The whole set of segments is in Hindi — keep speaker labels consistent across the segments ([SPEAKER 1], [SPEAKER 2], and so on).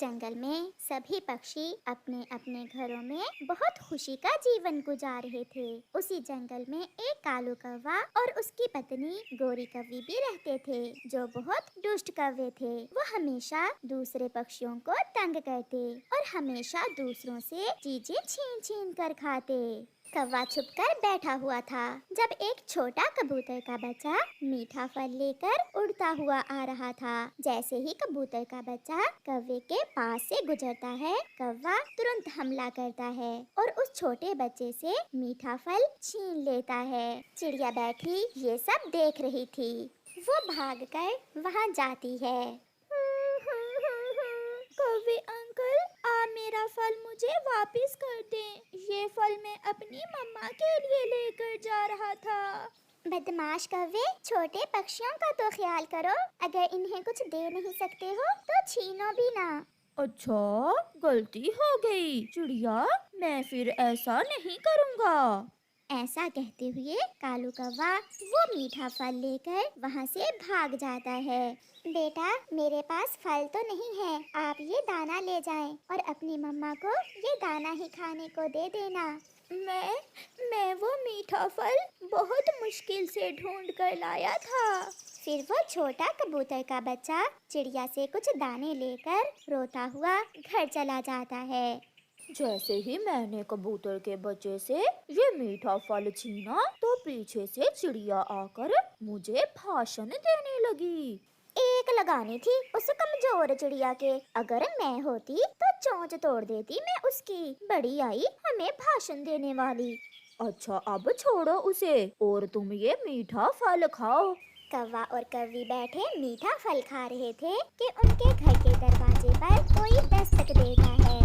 [SPEAKER 1] जंगल में सभी पक्षी अपने अपने घरों में बहुत खुशी का जीवन गुजार रहे थे। उसी जंगल में एक कालू कौवा और उसकी पत्नी गोरी कौवी भी रहते थे, जो बहुत दुष्ट कौवे थे। वो हमेशा दूसरे पक्षियों को तंग करते और हमेशा दूसरों से चीजें छीन छीन कर खाते। कौवा छुपकर बैठा हुआ था जब एक छोटा कबूतर का बच्चा मीठा फल लेकर उड़ता हुआ आ रहा था। जैसे ही कबूतर का बच्चा कौवे के पास से गुजरता है, कौवा तुरंत हमला करता है और उस छोटे बच्चे से मीठा फल छीन लेता है। चिड़िया बैठी ये सब देख रही थी। वो भागकर वहाँ जाती है। कौवे अंकल, आप मेरा फल मुझे वापस कर दें। ये फल मैं अपनी मम्मा के लिए लेकर जा रहा था। बदमाश कौवे, छोटे पक्षियों का तो ख्याल करो। अगर इन्हें कुछ दे नहीं सकते हो तो छीनो भी ना।
[SPEAKER 2] अच्छा, गलती हो गई चिड़िया, मैं फिर ऐसा नहीं करूँगा।
[SPEAKER 1] ऐसा कहते हुए कालू कौवा वो मीठा फल लेकर वहाँ से भाग जाता है। बेटा, मेरे पास फल तो नहीं है, आप ये दाना ले जाएं और अपनी मम्मा को ये दाना ही खाने को दे देना। मैं वो मीठा फल बहुत मुश्किल से ढूंढ कर लाया था। फिर वो छोटा कबूतर का बच्चा चिड़िया से कुछ दाने लेकर रोता हुआ घर चला जाता है।
[SPEAKER 2] जैसे ही मैंने कबूतर के बच्चे से ये मीठा फल छीना तो पीछे से चिड़िया आकर मुझे भाषण देने लगी।
[SPEAKER 1] एक लगानी थी उस कमजोर चिड़िया के। अगर मैं होती तो चोंच तोड़ देती मैं उसकी। बड़ी आई हमें भाषण देने वाली।
[SPEAKER 2] अच्छा, अब छोड़ो उसे और तुम ये मीठा फल खाओ।
[SPEAKER 1] कौवा और कौवी बैठे मीठा फल खा रहे थे कि उनके घर के दरवाजे पर कोई दस्तक देता है।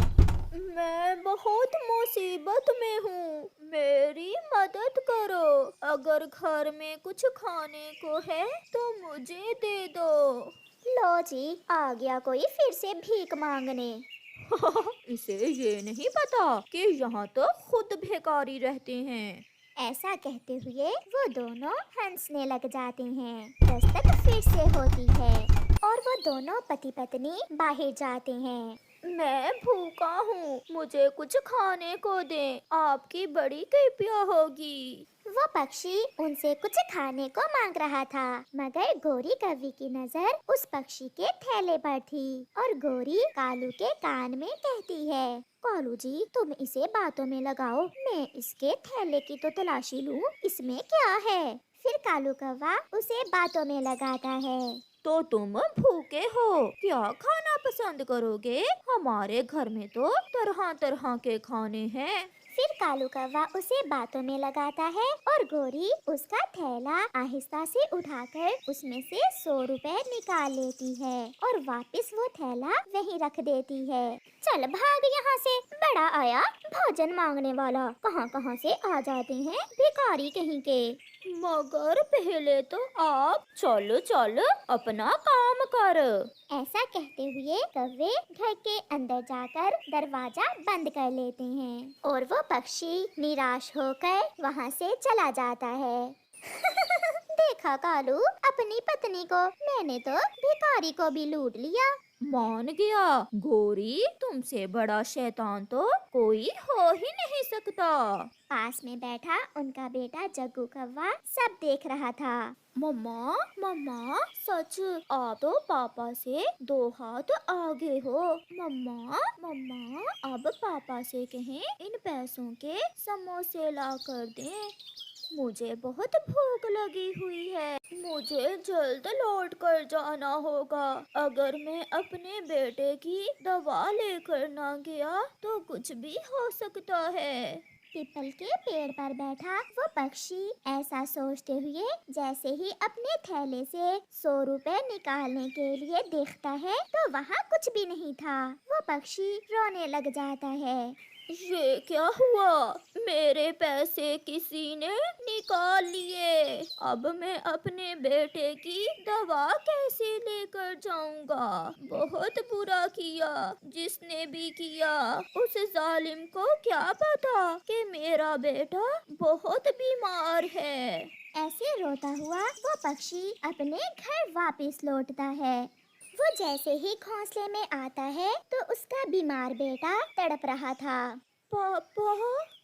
[SPEAKER 2] मैं बहुत मुसीबत में हूँ, मेरी मदद करो। अगर घर में कुछ खाने को है तो मुझे दे दो।
[SPEAKER 1] लो जी, आ गया कोई फिर से भीख मांगने।
[SPEAKER 2] इसे ये नहीं पता कि यहाँ तो खुद भिखारी रहते हैं।
[SPEAKER 1] ऐसा कहते हुए वो दोनों हंसने लग जाते हैं। दस्तक फिर से होती है और वो दोनों पति पत्नी बाहर जाते हैं।
[SPEAKER 2] मैं भूखा हूँ, मुझे कुछ खाने को दें, आपकी बड़ी कृपया होगी।
[SPEAKER 1] वो पक्षी उनसे कुछ खाने को मांग रहा था, मगर गोरी कौवी की नजर उस पक्षी के थैले पर थी और गोरी कालू के कान में कहती है, कालू जी, तुम इसे बातों में लगाओ, मैं इसके थैले की तो तलाशी लूं, इसमें क्या है। फिर कालू कौवा उसे बातों में लगाता है।
[SPEAKER 2] तो तुम भूखे हो, क्या खाना पसंद करोगे? हमारे घर में तो तरह तरह के खाने हैं।
[SPEAKER 1] फिर कालू कौवा उसे बातों में लगाता है और गोरी उसका थैला आहिस्ता से उठाकर उसमें से 100 रुपए निकाल लेती है और वापस वो थैला वहीं रख देती है। चल भाग यहाँ से, बड़ा आया भोजन मांगने वाला। कहाँ कहाँ से आ जाते हैं भिखारी कहीं के।
[SPEAKER 2] मगर पहले तो आप चलो चलो अपना काम कर।
[SPEAKER 1] ऐसा कहते हुए कौवे घर के अंदर जाकर दरवाजा बंद कर लेते हैं और वो पक्षी निराश होकर वहाँ से चला जाता है। देखा कालू, अपनी पत्नी को मैंने तो भिखारी को भी लूट लिया।
[SPEAKER 2] मान गया गोरी, तुमसे बड़ा शैतान तो कोई हो ही नहीं सकता।
[SPEAKER 1] पास में बैठा उनका बेटा जग्गू कौवा सब देख रहा था।
[SPEAKER 2] मम्मा मम्मा, सच आप तो पापा से 2 हाथ आगे हो। मम्मा मम्मा, अब पापा से कहें इन पैसों के समोसे ला कर दें। मुझे बहुत भूख लगी हुई है, मुझे जल्द लौट कर जाना होगा। अगर मैं अपने बेटे की दवा लेकर ना गया तो कुछ भी हो सकता है।
[SPEAKER 1] पीपल के पेड़ पर बैठा वो पक्षी ऐसा सोचते हुए जैसे ही अपने थैले से 100 रुपए निकालने के लिए देखता है तो वहाँ कुछ भी नहीं था। वो पक्षी रोने लग जाता है।
[SPEAKER 2] ये क्या हुआ? मेरे पैसे किसी ने निकाल लिए। अब मैं अपने बेटे की दवा कैसे लेकर जाऊंगा? बहुत बुरा किया जिसने भी किया। उस जालिम को क्या पता कि मेरा बेटा बहुत बीमार है।
[SPEAKER 1] ऐसे रोता हुआ वो पक्षी अपने घर वापस लौटता है। वो जैसे ही घोंसले में आता है तो उसका बीमार बेटा तड़प रहा था।
[SPEAKER 2] पापा,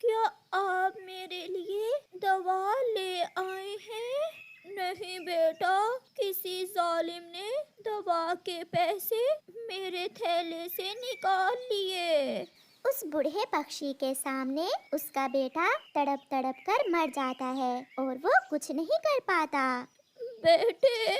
[SPEAKER 2] क्या आप मेरे लिए दवा ले आए हैं? नहीं बेटा, किसी जालिम ने दवा के पैसे मेरे थैले से निकाल लिए।
[SPEAKER 1] उस बूढ़े पक्षी के सामने उसका बेटा तड़प तड़प कर मर जाता है और वो कुछ नहीं कर पाता।
[SPEAKER 2] बेटे,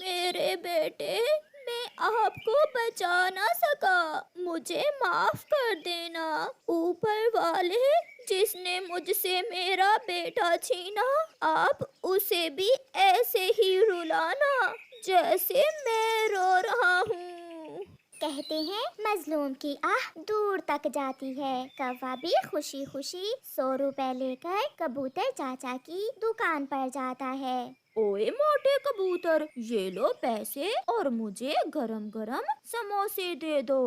[SPEAKER 2] मेरे बेटे, मैं आपको बचा ना सका, मुझे माफ कर देना। ऊपर वाले, जिसने मुझसे मेरा बेटा छीना, आप उसे भी ऐसे ही रुलाना जैसे मैं रो रहा हूँ।
[SPEAKER 1] कहते हैं मजलूम की आह दूर तक जाती है। कौवा भी खुशी खुशी 100 रुपए लेकर कबूतर चाचा की दुकान पर जाता है।
[SPEAKER 2] ओए मोटे कबूतर, ये लो पैसे और मुझे गरम गरम समोसे दे दो।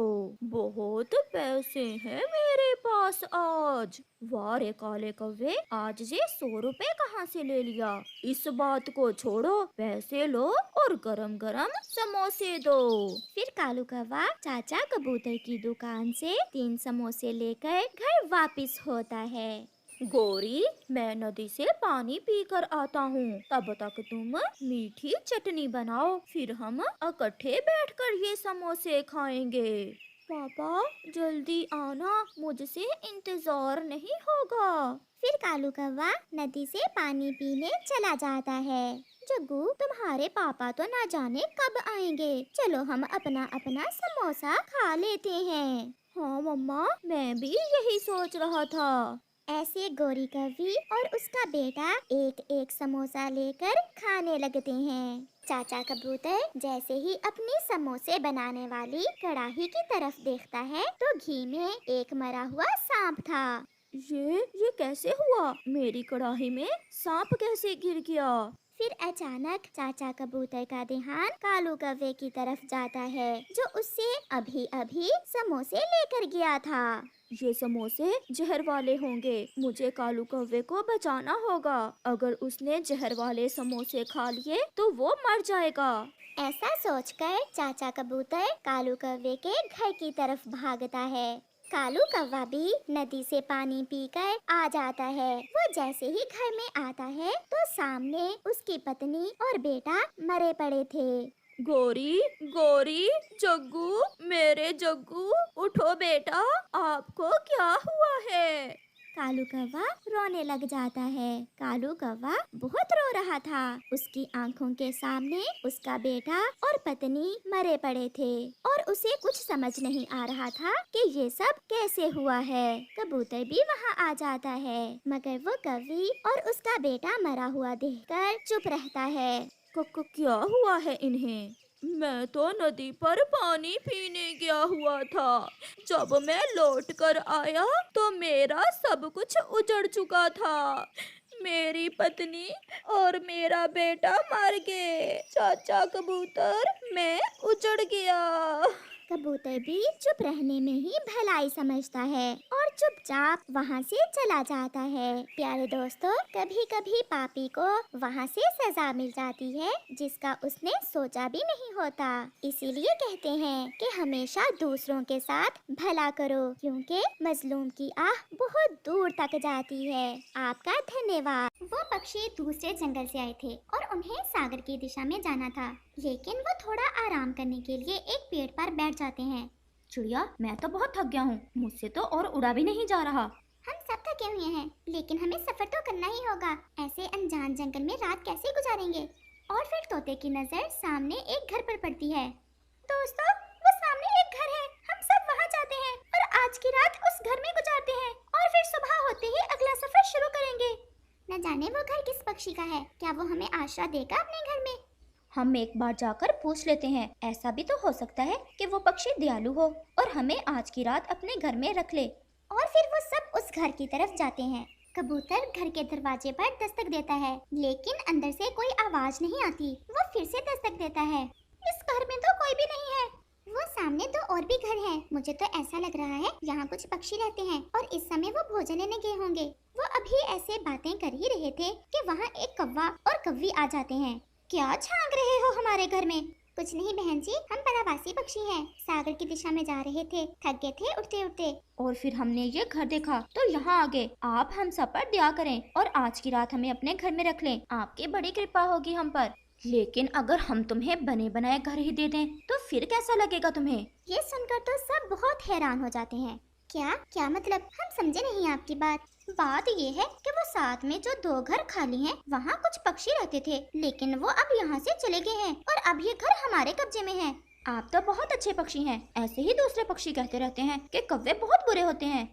[SPEAKER 2] बहुत पैसे हैं मेरे पास आज। वाह रे काले कौवे, आज ये 100 रुपए कहाँ से ले लिया? इस बात को छोड़ो, पैसे लो और गरम गरम समोसे दो।
[SPEAKER 1] फिर कालू कौवा चाचा कबूतर की दुकान से 3 समोसे लेकर घर वापस होता है।
[SPEAKER 2] गोरी, मैं नदी से पानी पीकर आता हूँ, तब तक तुम मीठी चटनी बनाओ, फिर हम इकट्ठे बैठकर ये समोसे खाएंगे। पापा, जल्दी आना, मुझसे इंतजार नहीं होगा।
[SPEAKER 1] फिर कालू कौवा नदी से पानी पीने चला जाता है। जग्गू, तुम्हारे पापा तो ना जाने कब आएंगे, चलो हम अपना अपना समोसा खा लेते हैं।
[SPEAKER 2] हाँ मम्मा, मैं भी यही सोच रहा था।
[SPEAKER 1] ऐसे गोरी कौवी और उसका बेटा एक एक समोसा लेकर खाने लगते हैं। चाचा कबूतर जैसे ही अपनी समोसे बनाने वाली कढ़ाई की तरफ देखता है तो घी में एक मरा हुआ सांप था।
[SPEAKER 2] ये कैसे हुआ? मेरी कढ़ाई में सांप कैसे गिर गया?
[SPEAKER 1] फिर अचानक चाचा कबूतर का ध्यान कालू कौवे की तरफ जाता है, जो उससे अभी अभी समोसे लेकर गया था।
[SPEAKER 2] ये समोसे जहर वाले होंगे, मुझे कालू कौवे को बचाना होगा। अगर उसने जहर वाले समोसे खा लिए तो वो मर जाएगा।
[SPEAKER 1] ऐसा सोचकर चाचा कबूतर कालू कौवे के घर की तरफ भागता है। कालू कौवा भी नदी से पानी पीकर आ जाता है। वो जैसे ही घर में आता है तो सामने उसकी पत्नी और बेटा मरे पड़े थे।
[SPEAKER 2] गोरी, गोरी, जग्गू, मेरे जग्गू, उठो बेटा, आपको क्या हुआ है?
[SPEAKER 1] कालू कौवा रोने लग जाता है। कालू कौवा बहुत रो रहा था। उसकी आंखों के सामने उसका बेटा और पत्नी मरे पड़े थे और उसे कुछ समझ नहीं आ रहा था कि ये सब कैसे हुआ है। कबूतर भी वहाँ आ जाता है, मगर वो कौवी और उसका बेटा मरा हुआ देखकर चुप रहता है।
[SPEAKER 2] क्या हुआ है इन्हें? मैं तो नदी पर पानी पीने गया हुआ था। जब मैं लौट कर आया तो मेरा सब कुछ उजड़ चुका था। मेरी पत्नी और मेरा बेटा मर गए। चाचा कबूतर, मैं उजड़ गया।
[SPEAKER 1] कबूतर भी चुप रहने में ही भलाई समझता है और चुपचाप वहाँ से चला जाता है। प्यारे दोस्तों, कभी कभी पापी को वहाँ से सजा मिल जाती है जिसका उसने सोचा भी नहीं होता। इसीलिए कहते हैं कि हमेशा दूसरों के साथ भला करो, क्योंकि मजलूम की आह बहुत दूर तक जाती है। आपका धन्यवाद। वो पक्षी दूसरे जंगल से आए थे और उन्हें सागर की दिशा में जाना था, लेकिन वो थोड़ा आराम करने के लिए एक पेड़ पर बैठ जाते हैं।
[SPEAKER 2] चिड़िया, मैं तो बहुत थक गया हूँ, मुझसे तो और उड़ा भी नहीं जा रहा।
[SPEAKER 1] हम सब थके हुए हैं, लेकिन हमें सफर तो करना ही होगा। ऐसे अनजान जंगल में रात कैसे गुजारेंगे? और फिर तोते की नजर सामने एक घर पर पड़ती है। दोस्तों, वो सामने एक घर है, हम सब वहाँ जाते हैं और आज की रात उस घर में गुजारते हैं और फिर सुबह होते ही अगला सफर शुरू करेंगे। न जाने वो घर किस पक्षी का है, क्या वो हमें आश्रय देगा अपने घर में?
[SPEAKER 2] हम एक बार जाकर पूछ लेते हैं। ऐसा भी तो हो सकता है कि वो पक्षी दयालु हो और हमें आज की रात अपने घर में रख ले।
[SPEAKER 1] और फिर वो सब उस घर की तरफ जाते हैं। कबूतर घर के दरवाजे पर दस्तक देता है, लेकिन अंदर से कोई आवाज नहीं आती। वो फिर से दस्तक देता है। इस घर में तो कोई भी नहीं है। वो सामने तो और भी घर हैं। मुझे तो ऐसा लग रहा है यहाँ कुछ पक्षी रहते हैं और इस समय वो भोजन लेने गए होंगे। वो अभी ऐसे बातें कर ही रहे थे कि वहाँ एक कौवा और कौवी आ जाते हैं। क्या झांक रहे हो हमारे घर में? कुछ नहीं बहन जी, हम परावासी पक्षी हैं। सागर की दिशा में जा रहे थे, थक गए थे उड़ते उड़ते।
[SPEAKER 2] और फिर हमने ये घर देखा तो यहाँ आ गए। आप हम सब पर दया करें और आज की रात हमें अपने घर में रख लें। आपकी बड़ी कृपा होगी हम पर। लेकिन अगर हम तुम्हें बने बनाए घर ही दे दें तो फिर कैसा लगेगा तुम्हें?
[SPEAKER 1] ये सुनकर तो सब बहुत हैरान हो जाते हैं। क्या क्या मतलब? हम समझे नहीं आपकी बात। बात ये है कि वो साथ में जो 2 घर खाली हैं, वहाँ कुछ पक्षी रहते थे, लेकिन वो अब यहाँ से चले गए हैं और अब ये घर हमारे कब्जे में है।
[SPEAKER 2] आप तो बहुत अच्छे पक्षी हैं। ऐसे ही दूसरे पक्षी कहते रहते हैं कि कौवे बहुत बुरे होते हैं।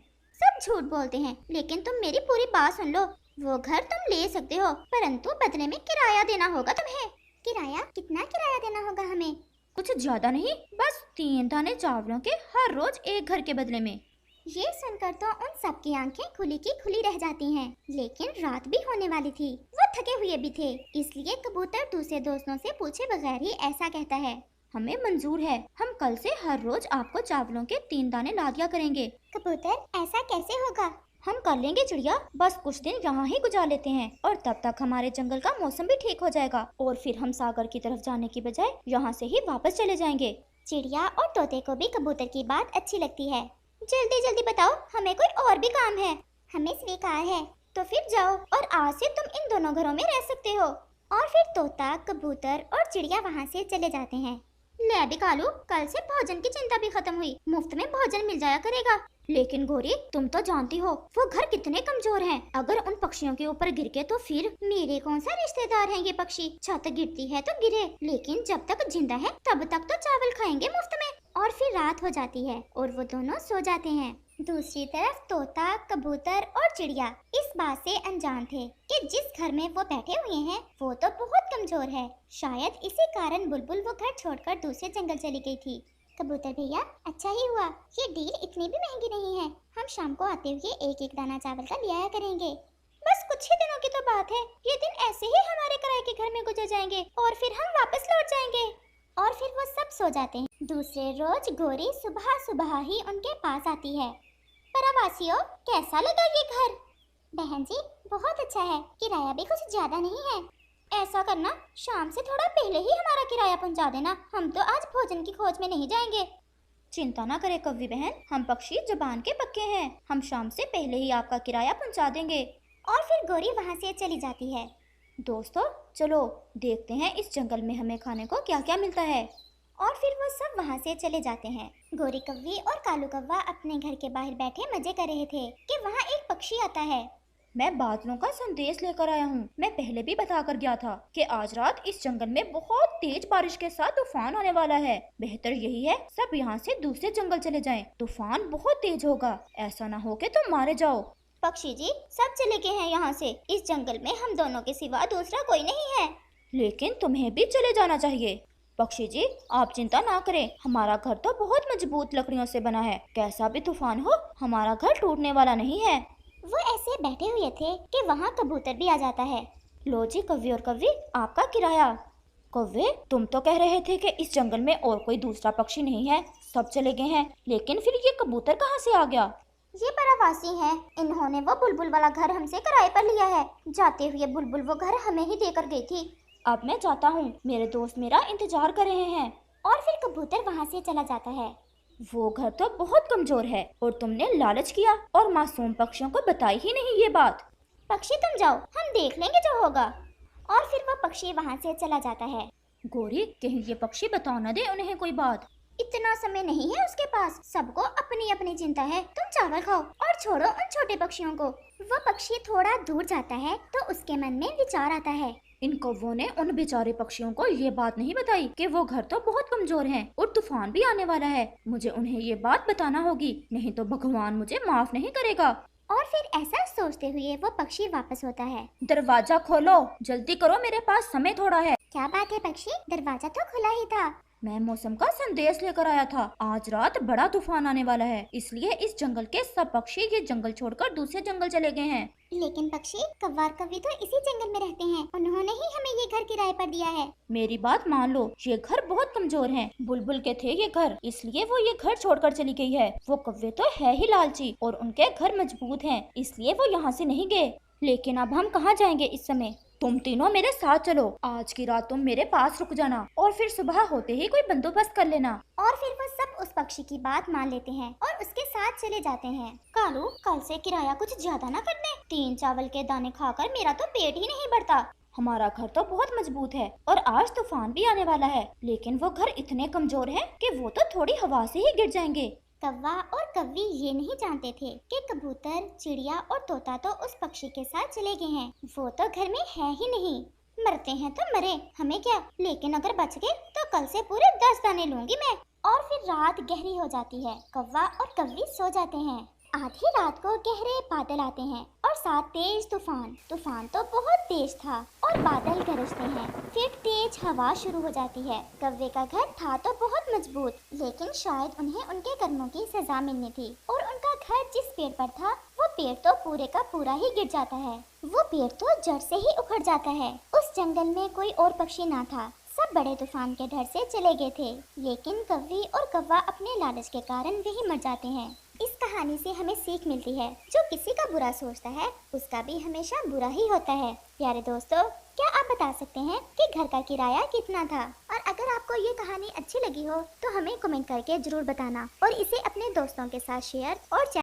[SPEAKER 1] सब झूठ बोलते हैं, लेकिन तुम मेरी पूरी बात सुन लो। वो घर तुम ले सकते हो, परंतु बदले में किराया देना होगा तुम्हें। किराया? कितना किराया देना होगा हमें?
[SPEAKER 2] कुछ ज्यादा नहीं, बस 3 दाने चावलों के हर रोज एक घर के बदले में।
[SPEAKER 1] ये सुनकर तो उन सब की आंखें खुली की खुली रह जाती हैं। लेकिन रात भी होने वाली थी, वो थके हुए भी थे, इसलिए कबूतर दूसरे दोस्तों से पूछे बगैर ही ऐसा कहता है।
[SPEAKER 2] हमें मंजूर है। हम कल से हर रोज आपको चावलों के 3 दाने ला दिया करेंगे।
[SPEAKER 1] कबूतर, ऐसा कैसे होगा?
[SPEAKER 2] हम कर लेंगे चिड़िया, बस कुछ दिन यहाँ ही गुजार लेते हैं और तब तक हमारे जंगल का मौसम भी ठीक हो जाएगा और फिर हम सागर की तरफ जाने की बजाय यहाँ से ही वापस चले जाएंगे।
[SPEAKER 1] चिड़िया और तोते को भी कबूतर की बात अच्छी लगती है। जल्दी जल्दी बताओ, हमें कोई और भी काम है। हमें स्वीकार है, तो फिर जाओ और आज से तुम इन दोनों घरों में रह सकते हो। और फिर तोता, कबूतर और चिड़िया वहाँ से चले जाते हैं। ले भी कालू, कल से भोजन की चिंता भी खत्म हुई, मुफ्त में भोजन मिल जाया करेगा।
[SPEAKER 2] लेकिन गोरी, तुम तो जानती हो वो घर कितने कमजोर हैं। अगर उन पक्षियों के ऊपर गिर के तो फिर?
[SPEAKER 1] मेरे कौन सा रिश्तेदार हैं ये पक्षी? छत गिरती है तो गिरे, लेकिन जब तक जिंदा है तब तक तो चावल खाएंगे मुफ्त में। और फिर रात हो जाती है और वो दोनों सो जाते हैं। दूसरी तरफ तोता, कबूतर और चिड़िया इस बात से अनजान थे कि जिस घर में वो बैठे हुए हैं वो तो बहुत कमजोर है। शायद इसी कारण बुलबुल वो घर छोड़कर दूसरे जंगल चली गई थी। कबूतर भैया, अच्छा ही हुआ, ये डील इतनी भी महंगी नहीं है। हम शाम को आते हुए एक एक दाना चावल का लिया करेंगे। बस कुछ ही दिनों की तो बात है, ये दिन ऐसे ही हमारे किराए के घर में गुजर जाएंगे और फिर हम वापस लौट जाएंगे। और फिर वो सब सो जाते हैं। दूसरे रोज गोरी सुबह सुबह ही उनके पास आती है। परावासियों, कैसा लगा ये घर? बहन जी, बहुत अच्छा है, किराया भी कुछ ज्यादा नहीं है। ऐसा करना, शाम से थोड़ा पहले ही हमारा किराया पहुंचा देना, हम तो आज भोजन की खोज में नहीं जाएंगे।
[SPEAKER 2] चिंता ना करे कव्वी बहन, हम पक्षी जबान के पक्के हैं। हम शाम से पहले ही आपका किराया पहुंचा देंगे।
[SPEAKER 1] और फिर गोरी वहाँ से चली जाती है।
[SPEAKER 2] दोस्तों, चलो देखते हैं इस जंगल में हमें खाने को क्या क्या मिलता है।
[SPEAKER 1] और फिर वो सब वहाँ से चले जाते हैं। गोरी कव्वी और कालू कव्वा अपने घर के बाहर बैठे मजे कर रहे थे कि वहाँ एक पक्षी आता है।
[SPEAKER 2] मैं बादलों का संदेश लेकर आया हूँ। मैं पहले भी बता कर गया था कि आज रात इस जंगल में बहुत तेज बारिश के साथ तूफान आने वाला है। बेहतर यही है सब यहाँ से दूसरे जंगल चले जाएं। तूफान बहुत तेज होगा, ऐसा ना हो कि तुम मारे जाओ।
[SPEAKER 1] पक्षी जी, सब चले गए हैं यहाँ से। इस जंगल में हम दोनों के सिवा दूसरा कोई नहीं है।
[SPEAKER 2] लेकिन तुम्हें भी चले जाना चाहिए। पक्षी जी, आप चिंता ना करें, हमारा घर तो बहुत मजबूत लकड़ियों से बना है। कैसा भी तूफान हो, हमारा घर टूटने वाला नहीं है।
[SPEAKER 1] वो ऐसे बैठे हुए थे कि वहाँ कबूतर भी आ जाता है।
[SPEAKER 2] लो जी कव्वी और कव्वी, आपका किराया। कव्वे, तुम तो कह रहे थे कि इस जंगल में और कोई दूसरा पक्षी नहीं है, सब चले गए हैं, लेकिन फिर ये कबूतर कहाँ से आ गया?
[SPEAKER 1] ये परावासी हैं, इन्होंने वो बुलबुल वाला घर हमसे किराए पर लिया है। जाते हुए बुलबुल वो घर हमें ही देकर गई थी।
[SPEAKER 2] अब मैं जाता हूँ, मेरे दोस्त मेरा इंतजार कर रहे हैं।
[SPEAKER 1] और फिर कबूतर वहाँ से चला जाता है।
[SPEAKER 2] वो घर तो बहुत कमजोर है और तुमने लालच किया और मासूम पक्षियों को बताई ही नहीं ये बात।
[SPEAKER 1] पक्षी तुम जाओ, हम देख लेंगे जो होगा। और फिर वो पक्षी वहाँ से चला जाता है।
[SPEAKER 2] गोरी, कहीं ये पक्षी बता न दे उन्हें कोई बात।
[SPEAKER 1] इतना समय नहीं है उसके पास, सबको अपनी अपनी चिंता है। तुम चावल खाओ और छोड़ो उन छोटे पक्षियों को। वो पक्षी थोड़ा दूर जाता है तो उसके मन में विचार आता है।
[SPEAKER 2] इन कौवों ने उन बेचारे पक्षियों को ये बात नहीं बताई कि वो घर तो बहुत कमजोर हैं और तूफान भी आने वाला है। मुझे उन्हें ये बात बताना होगी, नहीं तो भगवान मुझे माफ नहीं करेगा।
[SPEAKER 1] और फिर ऐसा सोचते हुए वो पक्षी वापस होता है।
[SPEAKER 2] दरवाजा खोलो, जल्दी करो, मेरे पास समय थोड़ा है।
[SPEAKER 1] क्या बात है पक्षी, दरवाजा तो खुला ही था।
[SPEAKER 2] मैं मौसम का संदेश लेकर आया था। आज रात बड़ा तूफान आने वाला है, इसलिए इस जंगल के सब पक्षी ये जंगल छोड़कर दूसरे जंगल चले गए हैं।
[SPEAKER 1] लेकिन पक्षी, कव्वा और कव्वी तो इसी जंगल में रहते हैं, उन्होंने ही हमें ये घर किराए पर दिया है।
[SPEAKER 2] मेरी बात मान लो, ये घर बहुत कमजोर हैं। बुलबुल के थे ये घर, इसलिए वो ये घर छोड़कर चली गई है। वो कव्वे तो है ही लालची और उनके घर मजबूत हैं, इसलिए वो यहाँ से नहीं गए। लेकिन अब हम कहाँ जाएंगे इस समय? तुम तीनों मेरे साथ चलो। आज की रात तुम मेरे पास रुक जाना और फिर सुबह होते ही कोई बंदोबस्त कर लेना।
[SPEAKER 1] और फिर वो सब उस पक्षी की बात मान लेते हैं और उसके साथ चले जाते हैं। कालू, कल से किराया कुछ ज्यादा ना कर दे। 3 चावल के दाने खाकर मेरा तो पेट ही नहीं बढ़ता।
[SPEAKER 2] हमारा घर तो बहुत मजबूत है और आज तूफान भी आने वाला है, लेकिन वो घर इतने कमजोर है कि वो तो थोड़ी हवा से ही गिर जाएंगे।
[SPEAKER 1] कौवा और कव्वी ये नहीं जानते थे कि कबूतर, चिड़िया और तोता तो उस पक्षी के साथ चले गए हैं। वो तो घर में है ही नहीं। मरते हैं तो मरे, हमें क्या, लेकिन अगर बच गए तो कल से पूरे 10 दाने लूंगी मैं। और फिर रात गहरी हो जाती है। कौवा और कव्वी सो जाते हैं। आधी रात को गहरे बादल आते हैं और साथ तेज तूफान। तूफान तो बहुत तेज था और बादल गरजते हैं। फिर तेज हवा शुरू हो जाती है। कव्वे का घर था तो बहुत मजबूत, लेकिन शायद उन्हें उनके कर्मों की सजा मिलनी थी और उनका घर जिस पेड़ पर था वो पेड़ तो पूरे का पूरा ही गिर जाता है। वो पेड़ तो जड़ से ही उखड़ जाता है। उस जंगल में कोई और पक्षी ना था। सब बड़े तूफान के डर से चले गए थे, लेकिन कव्वी और कौवा अपने लालच के कारण वही मर जाते हैं। इस कहानी से हमें सीख मिलती है, जो किसी का बुरा सोचता है उसका भी हमेशा बुरा ही होता है। प्यारे दोस्तों, क्या आप बता सकते हैं कि घर का किराया कितना था? और अगर आपको ये कहानी अच्छी लगी हो तो हमें कमेंट करके जरूर बताना और इसे अपने दोस्तों के साथ शेयर और